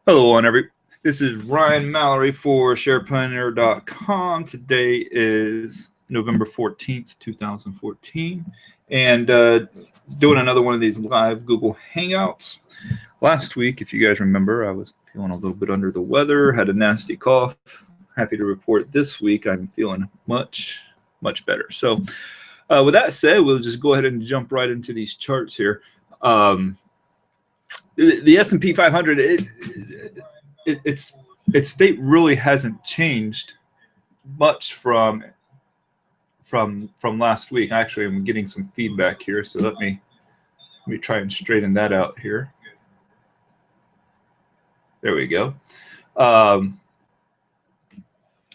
Hello, this is Ryan Mallory for SharePlanner.com. Today is November 14th, 2014, and doing another one of these live Google Hangouts. Last week, if you guys remember, I was feeling a little bit under the weather, had a nasty cough. Happy to report this week I'm feeling much better. So with that said, we'll just go ahead and jump right into these charts here. The S&P 500, its state really hasn't changed much from last week. Actually, I'm getting some feedback here, so let me try and straighten that out here. There we go. All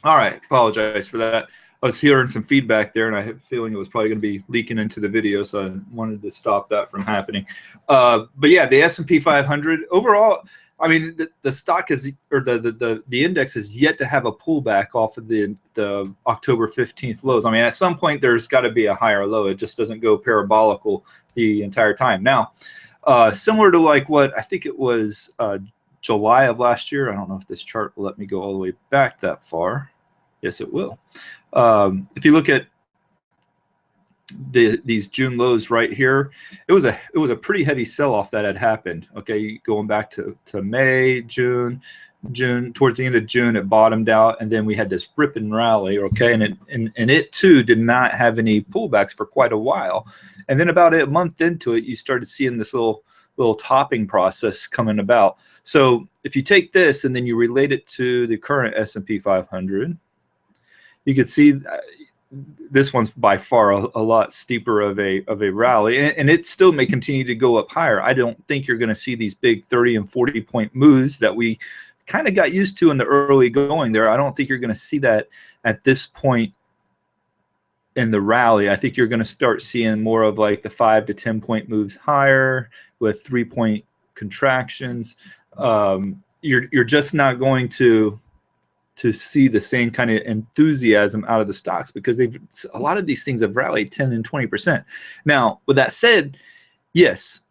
right, apologize for that. I was hearing some feedback there, and I had a feeling it was probably going to be leaking into the video, so I wanted to stop that from happening. But yeah, the S&P 500 overall, I mean, the stock is, or the index is yet to have a pullback off of the October 15th lows. I mean, at some point there's got to be a higher low. It just doesn't go parabolical the entire time. Now, similar to like what I think it was July of last year. I don't know if this chart will let me go all the way back that far. Yes, it will. If you look at these June lows right here, it was a pretty heavy sell-off that had happened. Okay, going back to May, June, towards the end of June, it bottomed out, and then we had this rip and rally. Okay, and it too did not have any pullbacks for quite a while, and then about a month into it, you started seeing this little topping process coming about. So if you take this and then you relate it to the current S&P 500, you could see this one's by far a lot steeper of a rally, and it still may continue to go up higher. I don't think you're going to see these big 30 and 40 point moves that we kind of got used to in the early going there. I don't think you're going to see that at this point in the rally. I think you're going to start seeing more of like the 5 to 10 point moves higher with 3 point contractions. You're just not going to see the same kind of enthusiasm out of the stocks because a lot of these things have rallied 10 and 20%. Now, with that said, yes,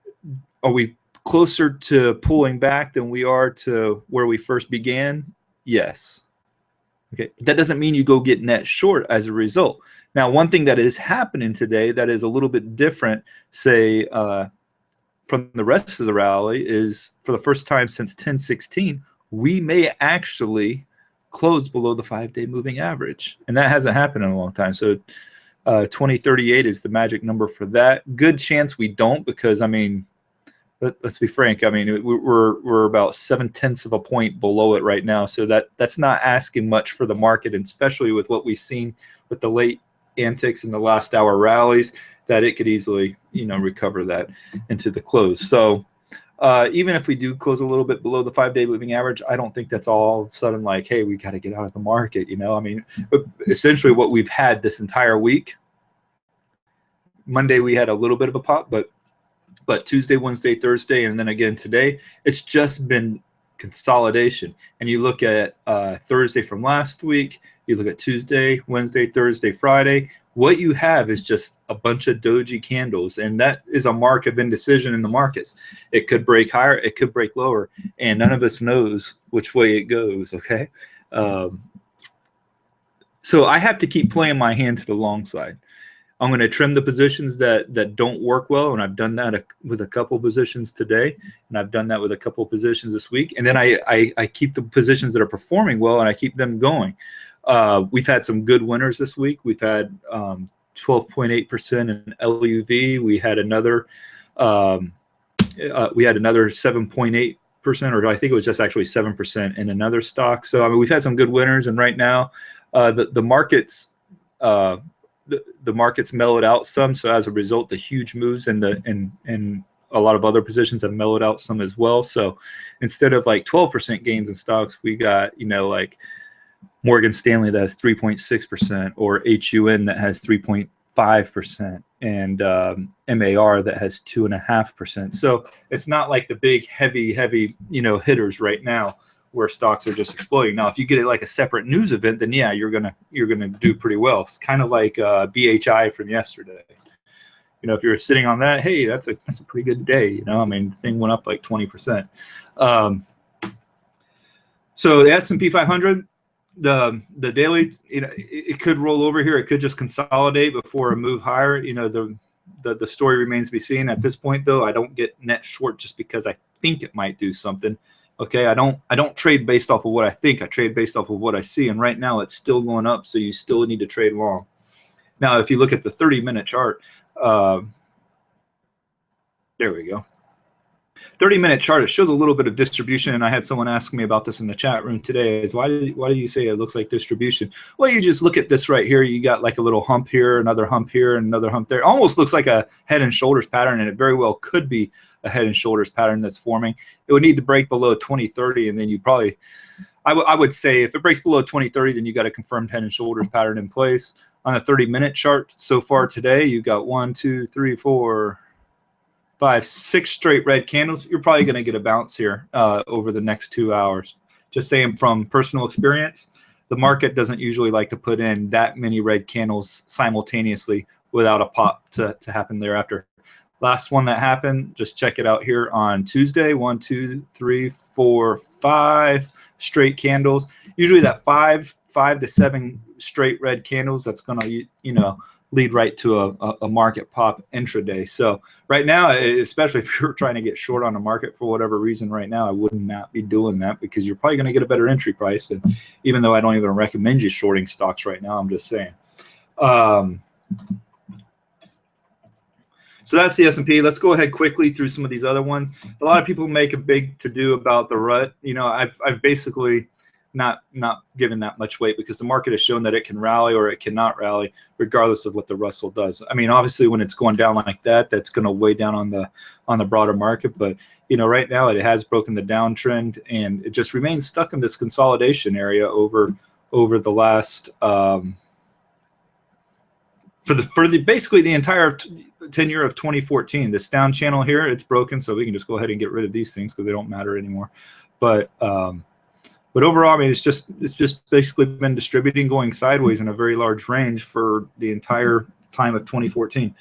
are we closer to pulling back than we are to where we first began? Yes. Okay, that doesn't mean you go get net short as a result. Now, one thing that is happening today that is a little bit different, say, from the rest of the rally is for the first time since 1016, we may actually close below the 5-day moving average, and that hasn't happened in a long time. So 2038 is the magic number for that. Good chance we don't, because I mean, let's be frank, I mean, we're about 0.7 of a point below it right now, so that's not asking much for the market, and especially with what we've seen with the late antics in the last hour rallies, that it could easily, you know, recover that into the close. So even if we do close a little bit below the 5-day moving average, I don't think that's all of a sudden like, hey, we got to get out of the market. You know, I mean, essentially what we've had this entire week, Monday we had a little bit of a pop, but Tuesday, Wednesday, Thursday, and then again today, it's just been consolidation. And you look at Thursday from last week, you look at Tuesday, Wednesday, Thursday, Friday, what you have is just a bunch of doji candles, and that is a mark of indecision in the markets. It could break higher, it could break lower, and none of us knows which way it goes. Okay, so I have to keep playing my hand to the long side. I'm going to trim the positions that don't work well, and I've done that with a couple positions today, and I've done that with a couple positions this week. And then I keep the positions that are performing well, and I keep them going. We've had some good winners this week. We've had 12.8% in LUV. We had another 7.8%, or I think it was just actually 7% in another stock. So I mean, we've had some good winners, and right now the markets. The markets mellowed out some, so as a result, the huge moves in a lot of other positions have mellowed out some as well. So instead of like 12% gains in stocks, we got, you know, like Morgan Stanley that has 3.6%, or HUN that has 3.5%, and MAR that has 2.5%. So it's not like the big heavy you know hitters right now, where stocks are just exploding. Now, if you get it like a separate news event, then yeah, you're gonna do pretty well. It's kind of like BHI from yesterday. You know, if you're sitting on that, hey, that's a pretty good day. You know, I mean, the thing went up like 20%. So the S&P 500, the daily, it could roll over here. It could just consolidate before a move higher. The story remains to be seen. At this point, though, I don't get net short just because I think it might do something. Okay, I don't trade based off of what I think. I trade based off of what I see. And right now, it's still going up, so you still need to trade long. Now, if you look at the 30-minute chart, there we go. 30-minute chart, it shows a little bit of distribution, and I had someone ask me about this in the chat room today. Is why do you say it looks like distribution? Well, you just look at this right here. You got like a little hump here, another hump here, and another hump there. It almost looks like a head and shoulders pattern, and it very well could be a head and shoulders pattern that's forming. It would need to break below 2030, and then you probably, I would say if it breaks below 2030, then you got a confirmed head and shoulders pattern in place. On a 30-minute chart so far today, you got 1, 2, 3, 4, 5, 6 straight red candles. You're probably going to get a bounce here over the next 2 hours. Just saying from personal experience, the market doesn't usually like to put in that many red candles simultaneously without a pop to happen thereafter. Last one that happened, just check it out here on Tuesday. 1, 2, 3, 4, 5 straight candles. Usually that 5 to 7 straight red candles, that's going to, lead right to a market pop intraday. So right now, especially if you're trying to get short on the market for whatever reason right now, I would not be doing that because you're probably going to get a better entry price. And even though I don't even recommend you shorting stocks right now, I'm just saying. So that's the S&P. Let's go ahead quickly through some of these other ones. A lot of people make a big to-do about the rut. I've basically not given that much weight because the market has shown that it can rally or it cannot rally regardless of what the Russell does. I mean, obviously when it's going down like that, that's going to weigh down on the broader market. But right now it has broken the downtrend and it just remains stuck in this consolidation area over the last basically the entire tenure of 2014. This down channel here, it's broken, so we can just go ahead and get rid of these things because they don't matter anymore. But overall, I mean, it's just basically been distributing, going sideways in a very large range for the entire time of 2014.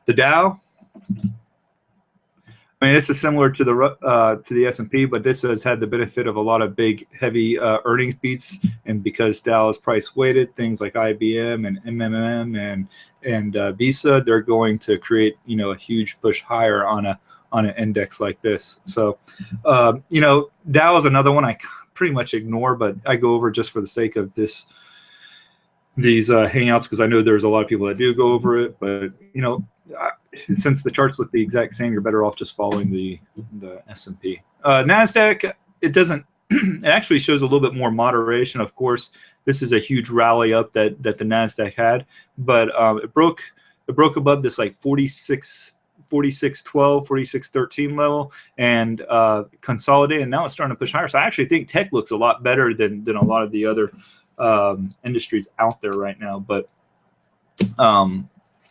The Dow, I mean, it's similar to the S&P, but this has had the benefit of a lot of big, heavy earnings beats, and because Dow is price weighted, things like IBM and MMM and Visa, they're going to create a huge push higher on an index like this. So Dow is another one I pretty much ignore, but I go over just for the sake of these hangouts because I know there's a lot of people that do go over it. But since the charts look the exact same, you're better off just following the S&P. Nasdaq, it doesn't. It actually shows a little bit more moderation. Of course, this is a huge rally up that the Nasdaq had, but it broke above this like 46.12, 46.13 level and consolidated, and now it's starting to push higher. So I actually think tech looks a lot better than a lot of the other industries out there right now. But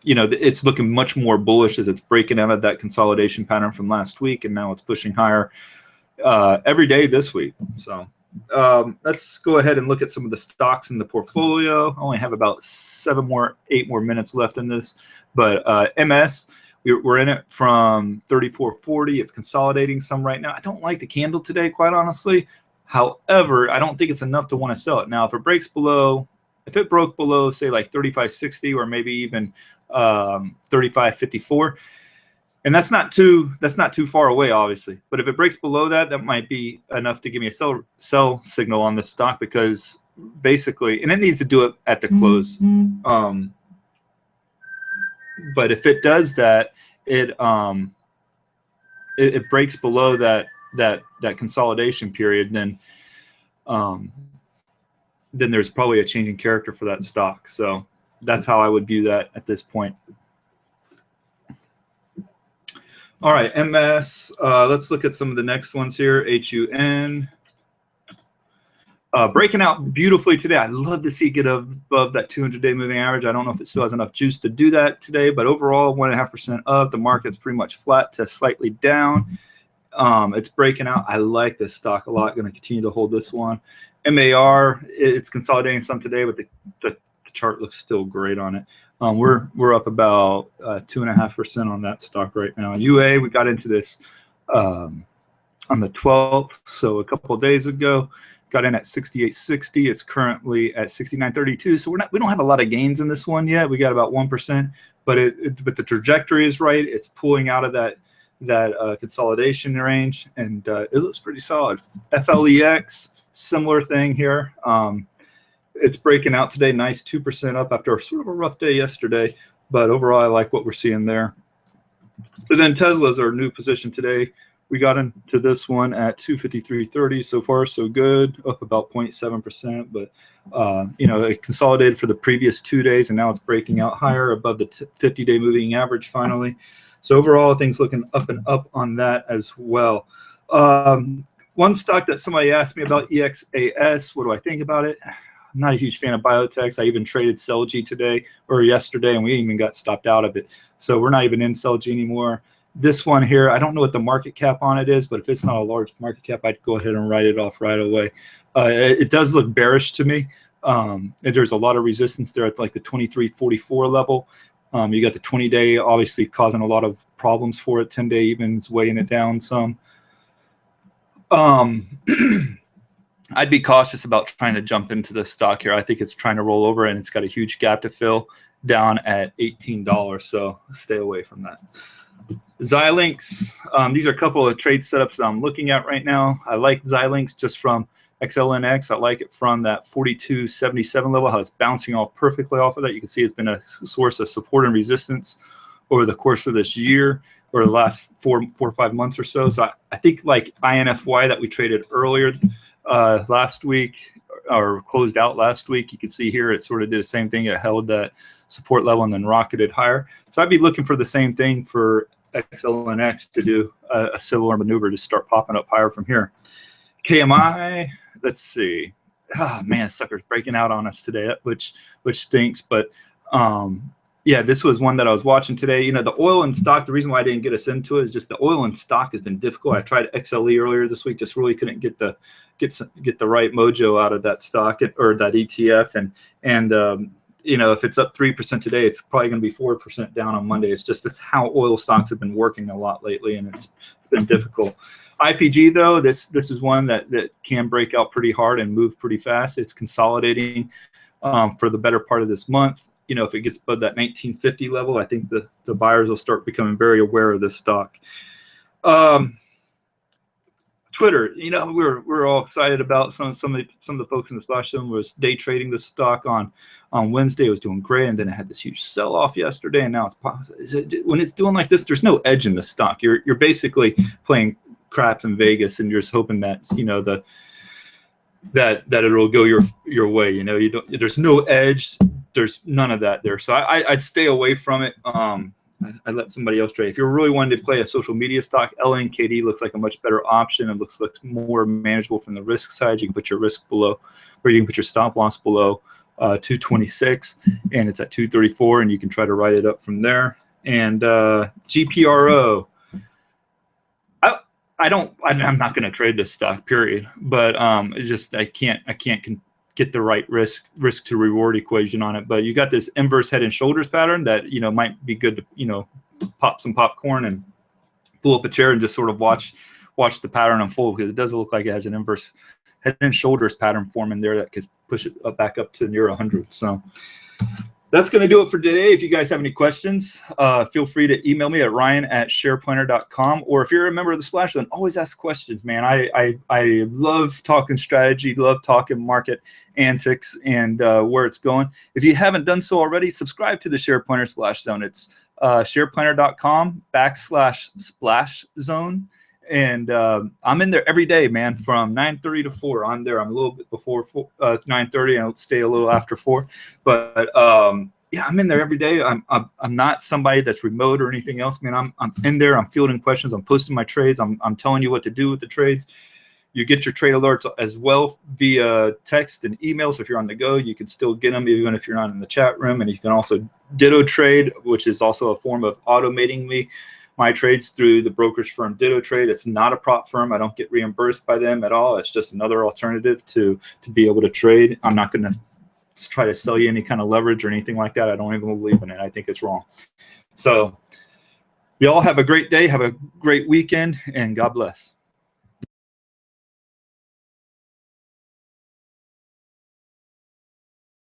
it's looking much more bullish as it's breaking out of that consolidation pattern from last week, and now it's pushing higher every day this week. So let's go ahead and look at some of the stocks in the portfolio. I only have about 8 more minutes left in this, but MS. We're in it from 34.40. It's consolidating some right now. I don't like the candle today, quite honestly. However, I don't think it's enough to want to sell it. Now, if it broke below, say like 35.60 or maybe even 35.54, and that's not too far away, obviously. But if it breaks below that, that might be enough to give me a sell signal on this stock because basically, and it needs to do it at the close. But if it does that, it breaks below that consolidation period, then there's probably a change in character for that stock. So that's how I would view that at this point. All right, MS. Let's look at some of the next ones here. HUN. Breaking out beautifully today. I'd love to see it get above that 200-day moving average. I don't know if it still has enough juice to do that today, but overall 1.5% up. The market's pretty much flat to slightly down. It's breaking out. I like this stock a lot. Going to continue to hold this one. MAR, it's consolidating some today, but the chart looks still great on it. We're up about 2.5% on that stock right now. UA, we got into this on the 12th, so a couple of days ago. got in at 68.60. It's currently at 69.32. So we don't have a lot of gains in this one yet. We got about 1%, but but the trajectory is right. It's pulling out of that consolidation range, and it looks pretty solid. FLEX, similar thing here. It's breaking out today, nice 2% up after sort of a rough day yesterday, but overall I like what we're seeing there. But then Tesla's our new position today. We got into this one at 253.30. So far so good, up about 0.7%, but you know, it consolidated for the previous 2 days, and now it's breaking out higher above the 50-day moving average finally. So overall, things looking up and up on that as well. One stock that somebody asked me about, EXAS, what do I think about it? I'm not a huge fan of biotechs. I even traded Celgene today or yesterday, and we even got stopped out of it. So we're not even in Celgene anymore. This one here, I don't know what the market cap on it is, but if it's not a large market cap, I'd go ahead and write it off right away. It does look bearish to me. There's a lot of resistance there at like the 23.44 level. You got the 20-day obviously causing a lot of problems for it. 10-day even's weighing it down some. I'd be cautious about trying to jump into this stock here. I think it's trying to roll over, and it's got a huge gap to fill down at $18. So stay away from that. Xilinx, these are a couple of trade setups that I'm looking at right now. I like Xilinx just from XLNX. I like it from that 42.77 level, how it's bouncing off perfectly off of that. You can see it's been a source of support and resistance over the course of this year or the last four or 5 months or so. So I think like INFY that we traded earlier last week or closed out last week, you can see here it sort of did the same thing. It held that support level and then rocketed higher. So I'd be looking for the same thing for XLNX to do a similar maneuver to start popping up higher from here. KMI, let's see. Oh man, sucker's breaking out on us today, which stinks. But yeah, this was one that I was watching today. You know, the oil and stock, the reason why I didn't get us into it is just the oil and stock has been difficult. I tried XLE earlier this week, just really couldn't get the right mojo out of that stock or that ETF. And you know, if it's up 3% today, it's probably going to be 4% down on Monday. It's how oil stocks have been working a lot lately, and it's been difficult. IPG though, this is one that can break out pretty hard and move pretty fast. It's consolidating for the better part of this month. You know, if it gets above that 1950 level, I think the buyers will start becoming very aware of this stock. Twitter, you know, we're all excited about some of the folks in the splash zone was day trading this stock on Wednesday. It was doing great, and then it had this huge sell off yesterday, and now it's positive. When it's doing like this, there's no edge in the stock. You're basically playing craps in Vegas, and you're just hoping that you know that it'll go your way. You know, there's no edge. There's none of that there. So I'd stay away from it. I let somebody else trade. If you're really wanting to play a social media stock, LNKD looks like a much better option. It looks like more manageable from the risk side. You can put your risk below, or you can put your stop loss below 226, and it's at 234, and you can try to write it up from there. And GPRO, I'm not going to trade this stock, period. But it's just I can't get the right risk to reward equation on it. But you got this inverse head and shoulders pattern that, you know, might be good to, you know, pop some popcorn and pull up a chair and just sort of watch the pattern unfold, because it does look like it has an inverse head and shoulders pattern forming there that could push it back up to near 100. So that's going to do it for today. If you guys have any questions, feel free to email me at ryan@shareplanner.com. Or if you're a member of the Splash Zone, always ask questions, man. I love talking strategy, love talking market antics and where it's going. If you haven't done so already, subscribe to the Share Planner Splash Zone. It's shareplanner.com/splash zone. And I'm in there every day, man, from 9:30 to 4. I'm there. I'm a little bit before 9:30, and I'll stay a little after 4. But yeah, I'm in there every day. I'm not somebody that's remote or anything else, man. I'm in there. I'm fielding questions. I'm posting my trades. I'm telling you what to do with the trades. You get your trade alerts as well via text and email. So if you're on the go, you can still get them even if you're not in the chat room. And you can also Ditto Trade, which is also a form of automating my trades through the brokerage firm Ditto Trade. It's not a prop firm. I don't get reimbursed by them at all. It's just another alternative to be able to trade. I'm not going to try to sell you any kind of leverage or anything like that. I don't even believe in it. I think it's wrong. So y'all have a great day. Have a great weekend, and God bless.